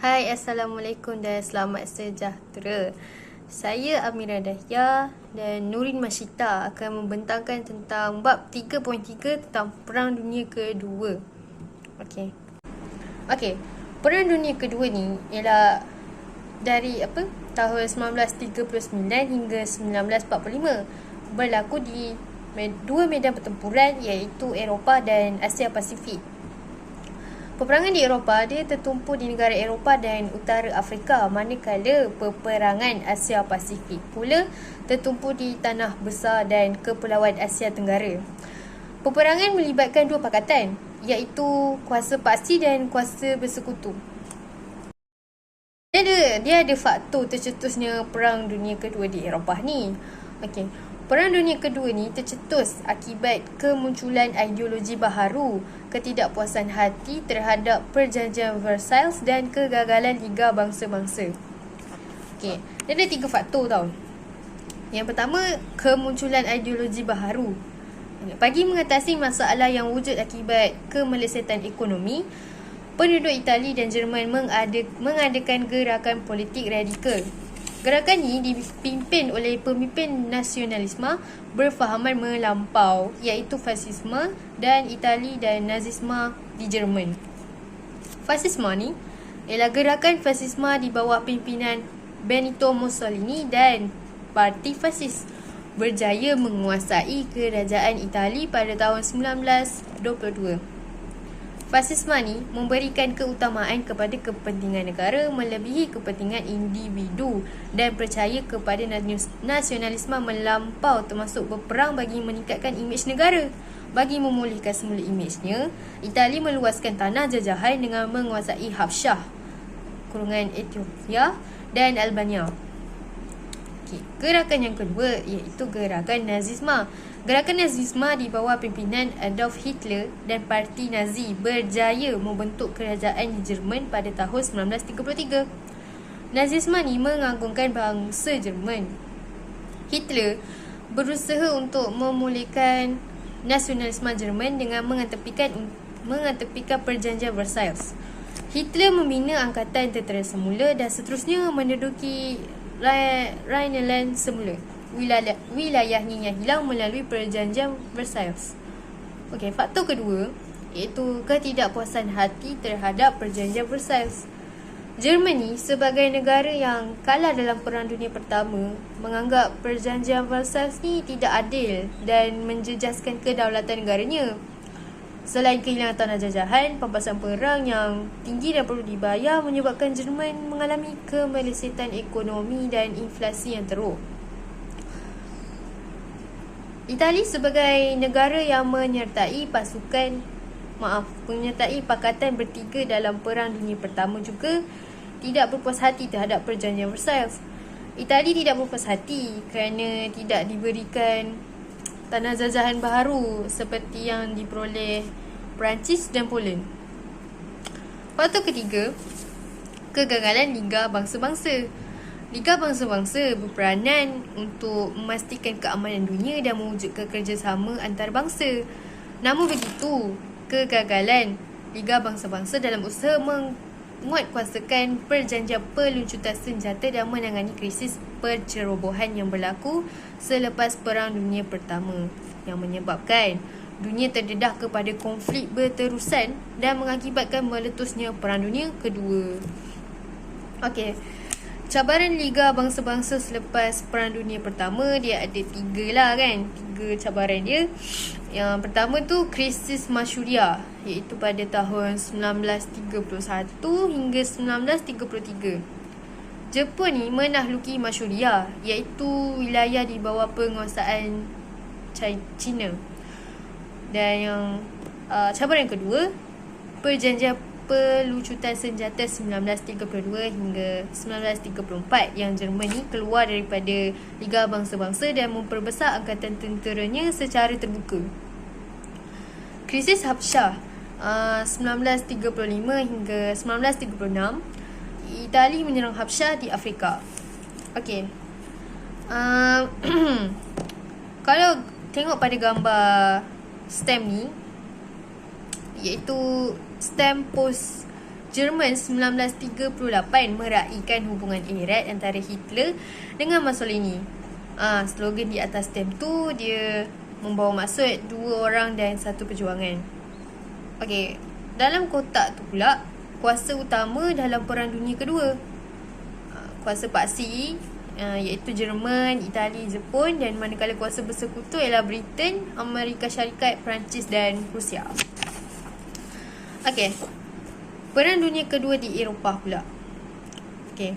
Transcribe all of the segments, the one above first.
Hai, Assalamualaikum dan selamat sejahtera. Saya Amira Dahya dan Nurin Masyita akan membentangkan tentang bab 3.3 tentang Perang Dunia Kedua. Okey, Perang Dunia Kedua ni ialah dari tahun 1939 hingga 1945, berlaku di dua medan pertempuran iaitu Eropah dan Asia Pasifik. Peperangan di Eropah dia tertumpu di negara Eropah dan utara Afrika, manakala peperangan Asia Pasifik pula tertumpu di tanah besar dan kepulauan Asia Tenggara. Peperangan melibatkan dua pakatan, iaitu kuasa paksi dan kuasa bersekutu. Dia ada faktor tercetusnya Perang Dunia Kedua di Eropah ni. Perang Dunia Kedua ni tercetus akibat kemunculan ideologi baharu, ketidakpuasan hati terhadap Perjanjian Versailles dan kegagalan Liga Bangsa-Bangsa. Dia ada 3 faktor tau. Yang pertama, kemunculan ideologi baharu. Bagi mengatasi masalah yang wujud akibat kemelesetan ekonomi, penduduk Itali dan Jerman mengadakan gerakan politik radikal. Gerakan ini dipimpin oleh pemimpin nasionalisme berfahaman melampau, iaitu fasisme dan Itali dan nazisme di Jerman. Fasisme ni ialah gerakan fasisme di bawah pimpinan Benito Mussolini dan Parti Fasis berjaya menguasai kerajaan Itali pada tahun 1922. Fasisme ni memberikan keutamaan kepada kepentingan negara melebihi kepentingan individu dan percaya kepada nasionalisme melampau, termasuk berperang bagi meningkatkan imej negara. Bagi memulihkan semula imejnya, Itali meluaskan tanah jajahan dengan menguasai Habsyah, Ethiopia dan Albania. Gerakan yang kedua iaitu gerakan Nazisme. Gerakan Nazisme di bawah pimpinan Adolf Hitler dan Parti Nazi berjaya membentuk kerajaan di Jerman pada tahun 1933. Nazisme ni mengagungkan bangsa Jerman. Hitler berusaha untuk memulihkan nasionalisme Jerman dengan mengetepikan Perjanjian Versailles. Hitler membina angkatan tentera semula dan seterusnya menduduki Rhineland semula. Wilayahnya yang hilang melalui Perjanjian Versailles. Faktor kedua iaitu ketidakpuasan hati terhadap Perjanjian Versailles. Germany sebagai negara yang kalah dalam Perang Dunia Pertama menganggap Perjanjian Versailles ni tidak adil dan menjejaskan kedaulatan negaranya. Selain kehilangan tanah jajahan, pampasan perang yang tinggi dan perlu dibayar menyebabkan Jerman mengalami kemelesetan ekonomi dan inflasi yang teruk. Itali sebagai negara yang menyertai Pakatan Bertiga dalam Perang Dunia Pertama juga tidak berpuas hati terhadap Perjanjian Versailles. Itali tidak berpuas hati kerana tidak diberikan tanah jajahan baharu seperti yang diperoleh Perancis dan Poland. Faktor ketiga, kegagalan Liga Bangsa-Bangsa. Liga Bangsa-Bangsa berperanan untuk memastikan keamanan dunia dan mewujudkan kerjasama antarabangsa. Namun begitu, kegagalan Liga Bangsa-Bangsa dalam usaha menguatkuasakan perjanjian peluncuran senjata dan menangani krisis percerobohan yang berlaku selepas Perang Dunia Pertama yang menyebabkan dunia terdedah kepada konflik berterusan dan mengakibatkan meletusnya Perang Dunia Kedua. Cabaran Liga Bangsa-Bangsa selepas Perang Dunia Pertama dia ada 3 cabaran dia. Yang pertama tu krisis Manchuria, iaitu pada tahun 1931 hingga 1933. Jepun ni menahluki Manchuria, iaitu wilayah di bawah penguasaan China. Dan yang cabaran kedua, Perjanjian Peluncuran Senjata 1932 hingga 1934 yang Jerman ni keluar daripada Liga Bangsa-Bangsa dan memperbesar angkatan tenteranya secara terbuka. Krisis Habsyah 1935 hingga 1936, Itali menyerang Habsyah di Afrika. Kalau tengok pada gambar stem ni, iaitu stem post Jerman 1938 meraihkan hubungan erat antara Hitler dengan Mussolini. Slogan di atas stem tu dia membawa maksud dua orang dan satu perjuangan. Okey, dalam kotak tu pula kuasa utama dalam Perang Dunia Kedua. Kuasa paksi iaitu Jerman, Itali, Jepun, dan manakala kuasa bersekutu ialah Britain, Amerika Syarikat, Perancis dan Rusia. Okey. Perang Dunia Kedua di Eropah pula. Okey.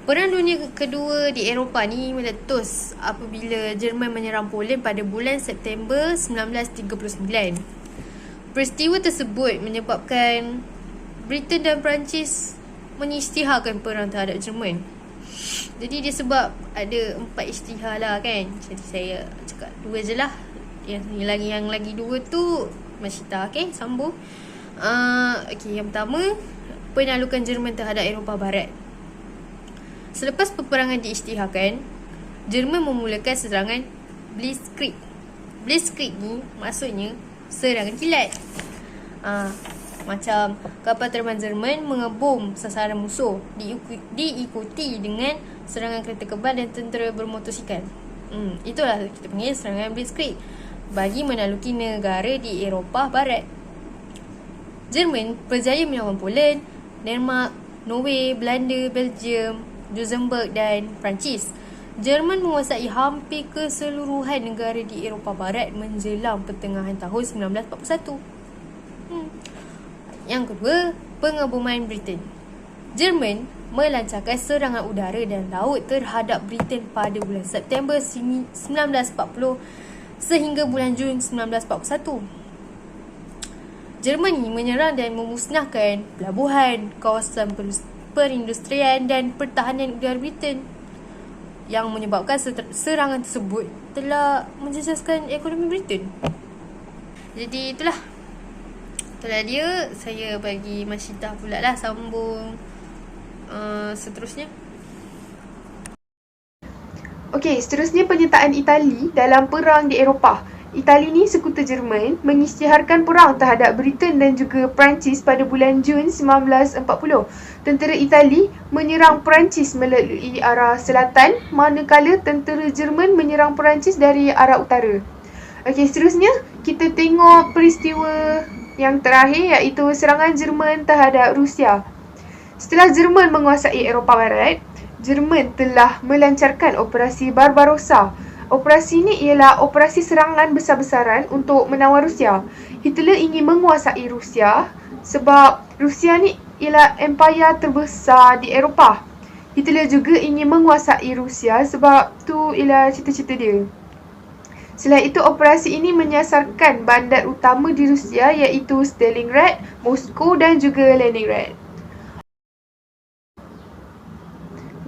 Perang Dunia Kedua di Eropah ni meletus apabila Jerman menyerang Poland pada bulan September 1939. Peristiwa tersebut menyebabkan Britain dan Perancis mengisytiharkan perang terhadap Jerman. Jadi dia sebab ada 4 isytihar lah kan. Jadi saya cakap 2 je lah. Yang lagi 2 tu Masyita. Okay, sambung. Yang pertama, penaklukan Jerman terhadap Eropah Barat. Selepas peperangan diisytiharkan, Jerman memulakan serangan Blitzkrieg. Blitzkrieg ni maksudnya serangan kilat. Macam kapal terbang Jerman mengebom sasaran musuh, diikuti dengan serangan kereta kebal dan tentera bermotosikal. Itulah kita panggil serangan Blitzkrieg bagi menakluki negara di Eropah Barat. Jerman berjaya melawan Poland, Denmark, Norway, Belanda, Belgium, Luxembourg dan Perancis. Jerman menguasai hampir keseluruhan negara di Eropah Barat menjelang pertengahan tahun 1941. Yang kedua, pengeboman Britain. Jerman melancarkan serangan udara dan laut terhadap Britain pada bulan September 1940 sehingga bulan Jun 1941. Jerman menyerang dan memusnahkan pelabuhan, kawasan perindustrian dan pertahanan udara Britain, yang menyebabkan serangan tersebut telah menjejaskan ekonomi Britain. Jadi itulah dia. Saya bagi Masyita pula lah sambung seterusnya. Okey, seterusnya penyertaan Itali dalam perang di Eropah. Itali ni sekutu Jerman mengisytiharkan perang terhadap Britain dan juga Perancis pada bulan Jun 1940. Tentera Itali menyerang Perancis melalui arah selatan, manakala tentera Jerman menyerang Perancis dari arah utara. Okey, seterusnya kita tengok peristiwa yang terakhir iaitu serangan Jerman terhadap Rusia. Setelah Jerman menguasai Eropah Barat, Jerman telah melancarkan operasi Barbarossa. Operasi ini ialah operasi serangan besar-besaran untuk menawar Rusia. Hitler ingin menguasai Rusia sebab Rusia ni ialah empayar terbesar di Eropah. Hitler juga ingin menguasai Rusia sebab tu ialah cita-cita dia. Selain itu, operasi ini menyasarkan bandar utama di Rusia iaitu Stalingrad, Moskow dan juga Leningrad.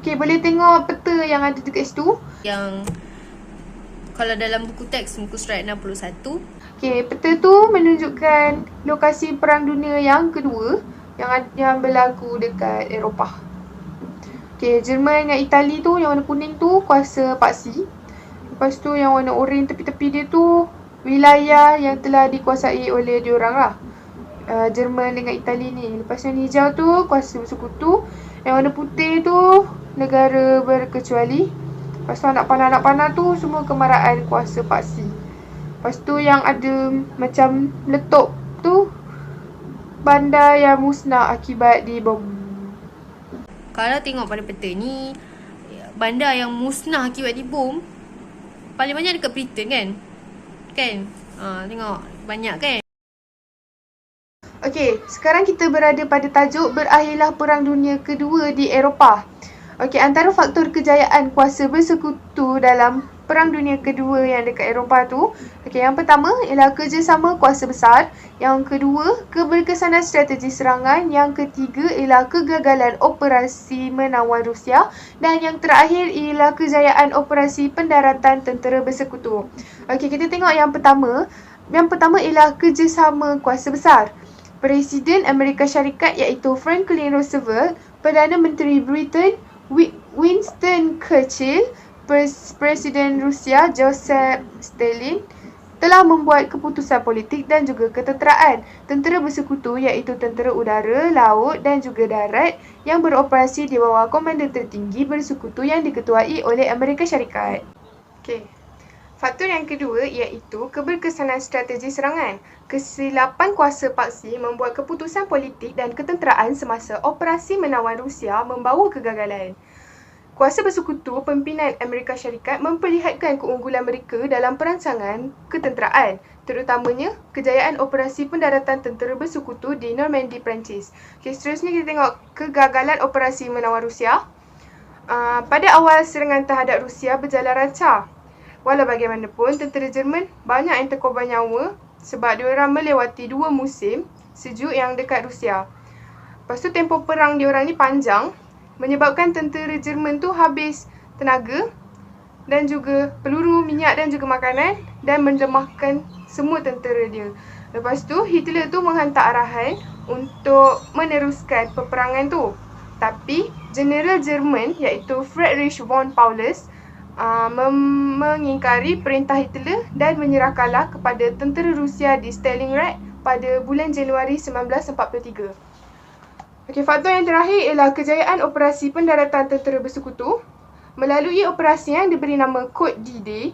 Okey, boleh tengok peta yang ada dekat situ. Yang kalau dalam buku teks muka surat 61. Okey, peta tu menunjukkan lokasi Perang Dunia yang kedua yang berlaku dekat Eropah. Okey, Jerman dengan Itali tu yang warna kuning tu kuasa paksi. Lepas tu yang warna oranye tepi-tepi dia tu wilayah yang telah dikuasai oleh diorang lah. Jerman dengan Itali ni. Lepas yang hijau tu kuasa bersekutu. Yang warna putih tu negara berkecuali. Lepas tu anak panah tu semua kemaraan kuasa paksi. Lepas tu yang ada macam letup tu bandar yang musnah akibat dibom. Kalau tengok pada peta ni, bandar yang musnah akibat dibom paling banyak dekat Britain kan? Tengok banyak kan? Okey, sekarang kita berada pada tajuk berakhirlah Perang Dunia Kedua di Eropah. Okey, antara faktor kejayaan kuasa bersekutu dalam Perang Dunia Kedua yang dekat Eropah tu, yang pertama ialah kerjasama kuasa besar, yang kedua keberkesanan strategi serangan, yang ketiga ialah kegagalan operasi menawar Rusia, dan yang terakhir ialah kejayaan operasi pendaratan tentera bersekutu. Okey, kita tengok yang pertama. Yang pertama ialah kerjasama kuasa besar. Presiden Amerika Syarikat iaitu Franklin Roosevelt, Perdana Menteri Britain Winston Churchill, Presiden Rusia Joseph Stalin, telah membuat keputusan politik dan juga ketenteraan. Tentera bersekutu iaitu tentera udara, laut dan juga darat yang beroperasi di bawah komandan tertinggi bersekutu yang diketuai oleh Amerika Syarikat. Okey. Faktor yang kedua iaitu keberkesanan strategi serangan. Kesilapan kuasa paksi membuat keputusan politik dan ketenteraan semasa operasi menawan Rusia membawa kegagalan. Kuasa bersekutu pimpinan Amerika Syarikat memperlihatkan keunggulan mereka dalam perancangan ketenteraan, terutamanya kejayaan operasi pendaratan tentera bersekutu di Normandy, Perancis. Okay, seterusnya kita tengok kegagalan operasi menawan Rusia. Pada awal serangan terhadap Rusia berjalan lancar. Walau bagaimanapun, tentera Jerman banyak yang terkorban nyawa sebab diorang melewati 2 musim sejuk yang dekat Rusia. Lepas tu tempoh perang diorang ni panjang, menyebabkan tentera Jerman tu habis tenaga dan juga peluru, minyak dan juga makanan dan melemahkan semua tentera dia. Lepas tu Hitler tu menghantar arahan untuk meneruskan peperangan tu. Tapi Jeneral Jerman iaitu Friedrich von Paulus mengingkari perintah Hitler dan menyerahkanlah kepada tentera Rusia di Stalingrad pada bulan Januari 1943. Okey, faktor yang terakhir ialah kejayaan operasi pendaratan tentera bersekutu. Melalui operasi yang diberi nama Kod D-Day,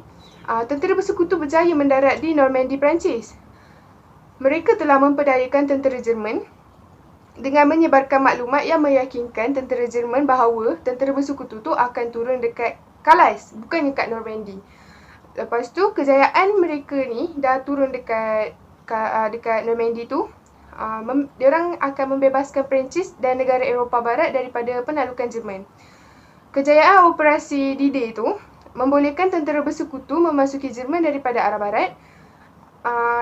tentera bersekutu berjaya mendarat di Normandy, Perancis. Mereka telah memperdayakan tentera Jerman dengan menyebarkan maklumat yang meyakinkan tentera Jerman bahawa tentera bersekutu tu akan turun dekat Calais, bukan dekat Normandy. Lepas tu kejayaan mereka ni dah turun dekat Normandy tu. Diorang akan membebaskan Perancis dan negara Eropah Barat daripada penalukan Jerman. Kejayaan operasi D-Day tu membolehkan tentera bersekutu memasuki Jerman daripada arah barat.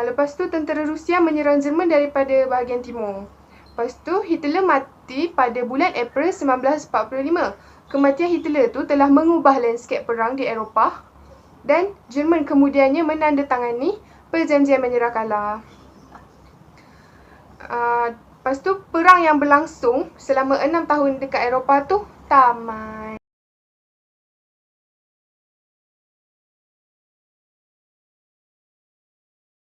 Lepas tu tentera Rusia menyerang Jerman daripada bahagian timur. Lepas tu Hitler mati pada bulan April 1945. Kematian Hitler tu telah mengubah lanskap perang di Eropah dan Jerman kemudiannya menandatangani perjanjian menyerah kalah. Lepas tu perang yang berlangsung selama 6 tahun dekat Eropah tu tamat.